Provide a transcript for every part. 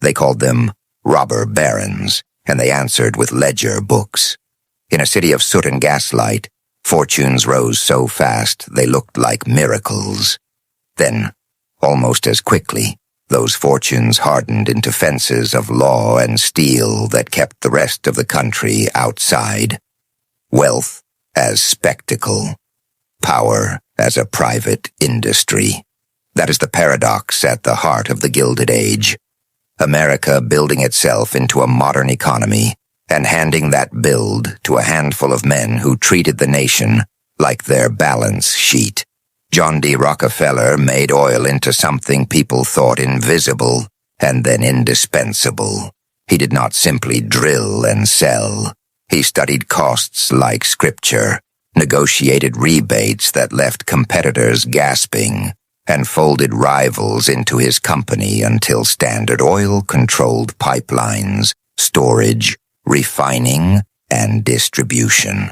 They called them robber barons, and they answered with ledger books. In a city of soot and gaslight, fortunes rose so fast they looked like miracles. Then, almost as quickly, those fortunes hardened into fences of law and steel that kept the rest of the country outside. Wealth as spectacle. Power as a private industry. That is the paradox at the heart of the Gilded Age. America building itself into a modern economy and handing that build to a handful of men who treated the nation like their balance sheet. John D. Rockefeller made oil into something people thought invisible and then indispensable. He did not simply drill and sell. He studied costs like scripture, negotiated rebates that left competitors gasping, and folded rivals into his company until Standard Oil controlled pipelines, storage, refining, and distribution.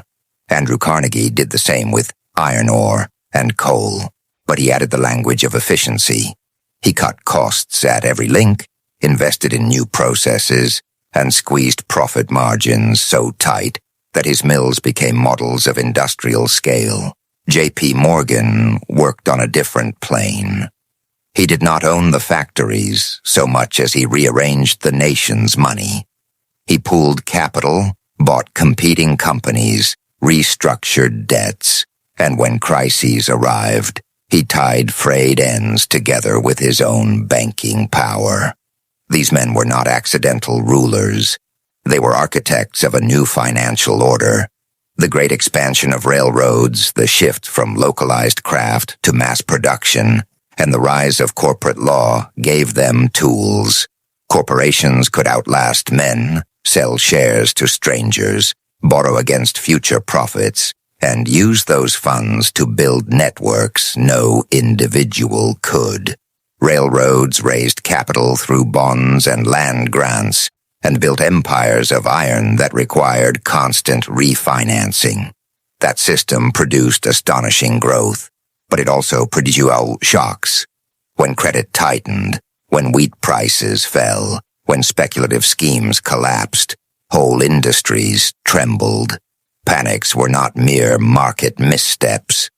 Andrew Carnegie did the same with iron ore and coal, but he added the language of efficiency. He cut costs at every link, invested in new processes, and squeezed profit margins so tight that his mills became models of industrial scale. J.P. Morgan worked on a different plane. He did not own the factories so much as he rearranged the nation's money. He pooled capital, bought competing companies, restructured debts, and when crises arrived, he tied frayed ends together with his own banking power. These men were not accidental rulers. They were architects of a new financial order. The great expansion of railroads, the shift from localized craft to mass production, and the rise of corporate law gave them tools. Corporations could outlast men, sell shares to strangers, borrow against future profits, and use those funds to build networks no individual could. Railroads raised capital through bonds and land grants, and built empires of iron that required constant refinancing. That system produced astonishing growth, but it also produced shocks. When credit tightened, when wheat prices fell, when speculative schemes collapsed, whole industries trembled. Panics were not mere market missteps.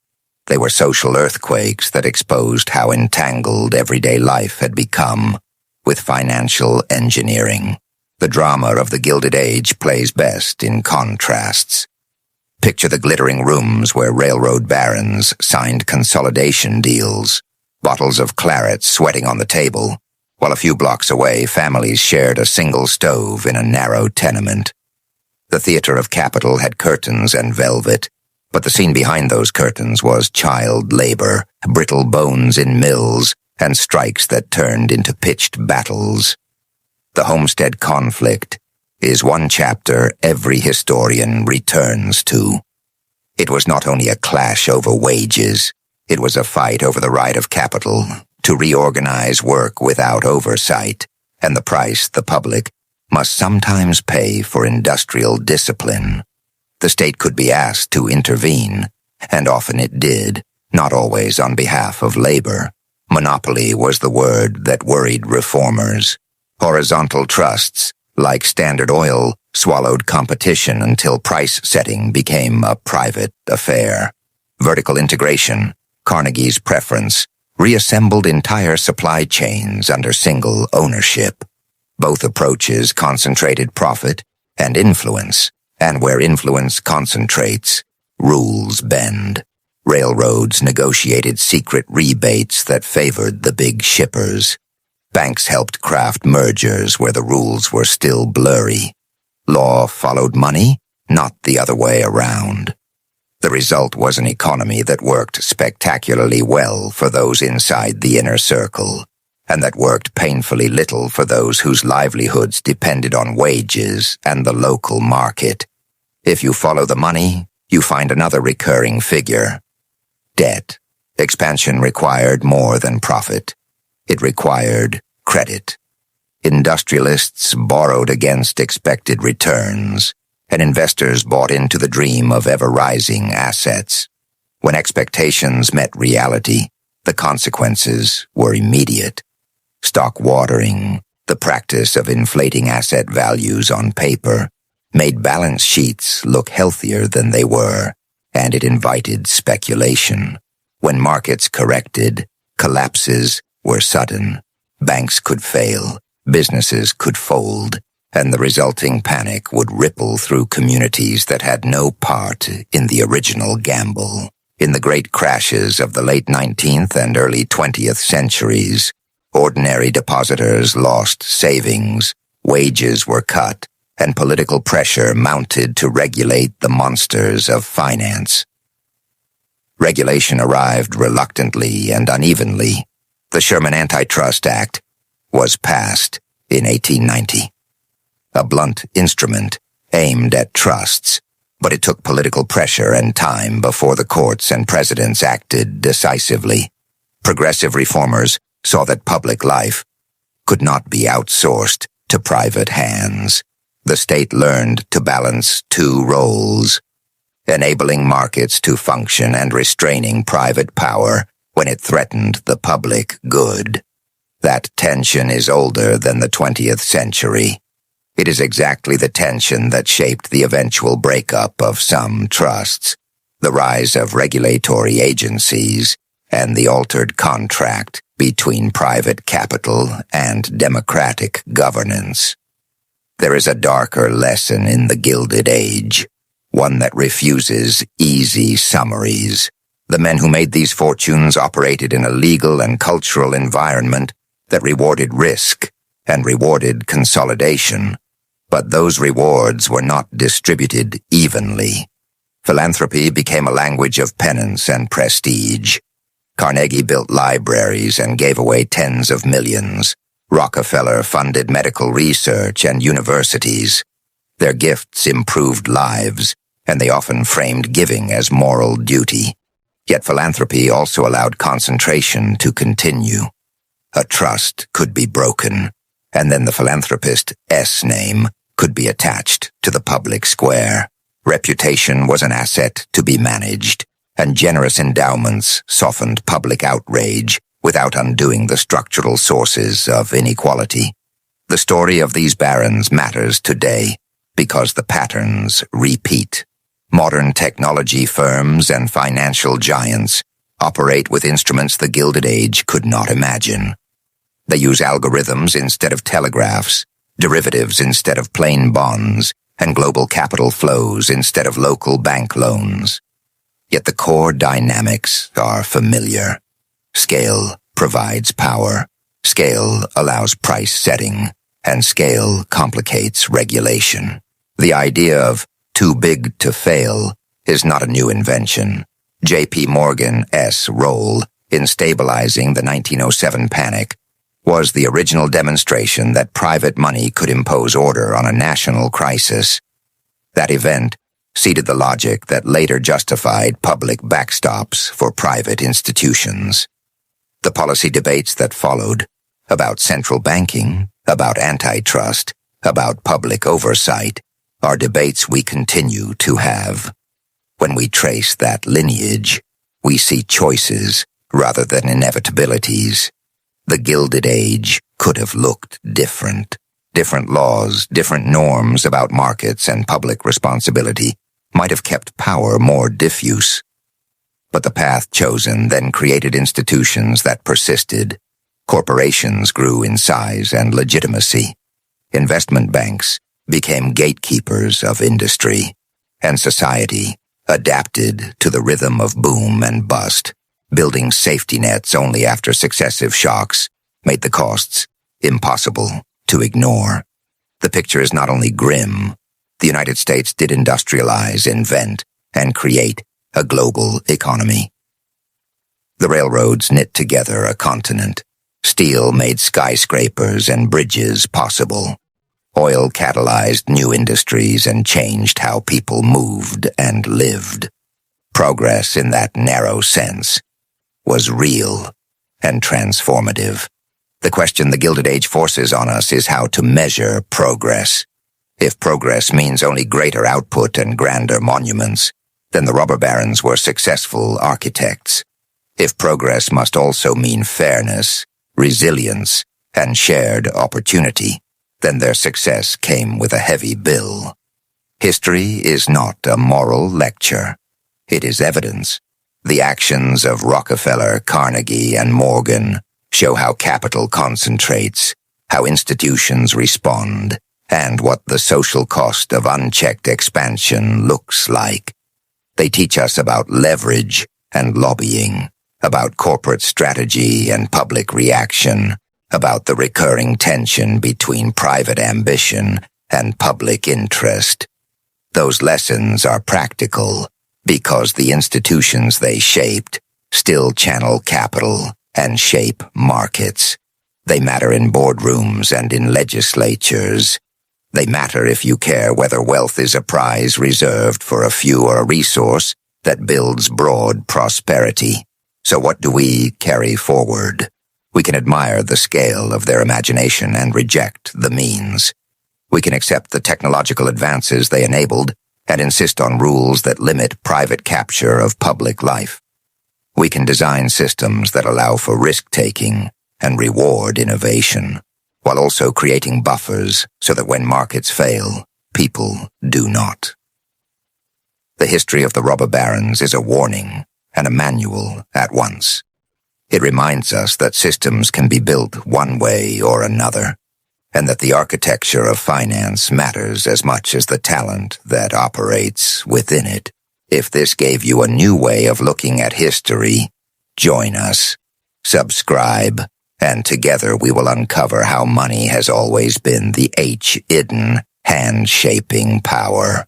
They were social earthquakes that exposed how entangled everyday life had become with financial engineering. The drama of the Gilded Age plays best in contrasts. Picture the glittering rooms where railroad barons signed consolidation deals, bottles of claret sweating on the table, while a few blocks away families shared a single stove in a narrow tenement. The theater of capital had curtains and velvet, but the scene behind those curtains was child labor, brittle bones in mills, and strikes that turned into pitched battles. The Homestead conflict is one chapter every historian returns to. It was not only a clash over wages, it was a fight over the right of capital to reorganize work without oversight, and the price the public must sometimes pay for industrial discipline. The state could be asked to intervene, and often it did, not always on behalf of labor. Monopoly was the word that worried reformers. Horizontal trusts, like Standard Oil, swallowed competition until price setting became a private affair. Vertical integration, Carnegie's preference, reassembled entire supply chains under single ownership. Both approaches concentrated profit and influence, and where influence concentrates, rules bend. Railroads negotiated secret rebates that favored the big shippers. Banks helped craft mergers where the rules were still blurry. Law followed money, not the other way around. The result was an economy that worked spectacularly well for those inside the inner circle, and that worked painfully little for those whose livelihoods depended on wages and the local market. If you follow the money, you find another recurring figure. Debt. Expansion required more than profit. It required credit. Industrialists borrowed against expected returns, and investors bought into the dream of ever-rising assets. When expectations met reality, the consequences were immediate. Stock watering, The practice of inflating asset values on paper made balance sheets look healthier than they were, and it invited speculation. When markets corrected, collapses were sudden. Banks could fail, businesses could fold, and the resulting panic would ripple through communities that had no part in the original gamble. In the great crashes of the late 19th and early 20th centuries, ordinary depositors lost savings, wages were cut, and political pressure mounted to regulate the monsters of finance. Regulation arrived reluctantly and unevenly. The Sherman Antitrust Act was passed in 1890. A blunt instrument aimed at trusts, but it took political pressure and time before the courts and presidents acted decisively. Progressive reformers saw that public life could not be outsourced to private hands. The state learned to balance two roles, enabling markets to function and restraining private power when it threatened the public good. That tension is older than the 20th century. It is exactly the tension that shaped the eventual breakup of some trusts, the rise of regulatory agencies, and the altered contract between private capital and democratic governance. There is a darker lesson in the Gilded Age, one that refuses easy summaries. The men who made these fortunes operated in a legal and cultural environment that rewarded risk and rewarded consolidation. But those rewards were not distributed evenly. Philanthropy became a language of penance and prestige. Carnegie built libraries and gave away tens of millions. Rockefeller funded medical research and universities. Their gifts improved lives, and they often framed giving as moral duty. Yet philanthropy also allowed concentration to continue. A trust could be broken, and then the philanthropist's name could be attached to the public square. Reputation was an asset to be managed, and generous endowments softened public outrage without undoing the structural sources of inequality. The story of these barons matters today because the patterns repeat. Modern technology firms and financial giants operate with instruments the Gilded Age could not imagine. They use algorithms instead of telegraphs, derivatives instead of plain bonds, and global capital flows instead of local bank loans. Yet the core dynamics are familiar. Scale provides power, scale allows price setting, and scale complicates regulation. The idea of too big to fail is not a new invention. J.P. Morgan's role in stabilizing the 1907 panic was the original demonstration that private money could impose order on a national crisis. That event seeded the logic that later justified public backstops for private institutions. The policy debates that followed, about central banking, about antitrust, about public oversight, are debates we continue to have. When we trace that lineage, we see choices rather than inevitabilities. The Gilded Age could have looked different. Different laws, different norms about markets and public responsibility might have kept power more diffuse. But the path chosen then created institutions that persisted. Corporations grew in size and legitimacy. Investment banks became gatekeepers of industry, and society adapted to the rhythm of boom and bust. Building safety nets only after successive shocks made the costs impossible to ignore. The picture is not only grim. The United States did industrialize, invent, and create a global economy. The railroads knit together a continent. Steel made skyscrapers and bridges possible. Oil catalyzed new industries and changed how people moved and lived. Progress in that narrow sense was real and transformative. The question the Gilded Age forces on us is how to measure progress. If progress means only greater output and grander monuments, then the robber barons were successful architects. If progress must also mean fairness, resilience, and shared opportunity, then their success came with a heavy bill. History is not a moral lecture. It is evidence. The actions of Rockefeller, Carnegie, and Morgan show how capital concentrates, how institutions respond, and what the social cost of unchecked expansion looks like. They teach us about leverage and lobbying, about corporate strategy and public reaction, about the recurring tension between private ambition and public interest. Those lessons are practical because the institutions they shaped still channel capital and shape markets. They matter in boardrooms and in legislatures. They matter if you care whether wealth is a prize reserved for a few or a resource that builds broad prosperity. So what do we carry forward? We can admire the scale of their imagination and reject the means. We can accept the technological advances they enabled and insist on rules that limit private capture of public life. We can design systems that allow for risk-taking and reward innovation, while also creating buffers so that when markets fail, people do not. The history of the robber barons is a warning and a manual at once. It reminds us that systems can be built one way or another, and that the architecture of finance matters as much as the talent that operates within it. If this gave you a new way of looking at history, join us, subscribe, and together we will uncover how money has always been the hidden, hand-shaping power.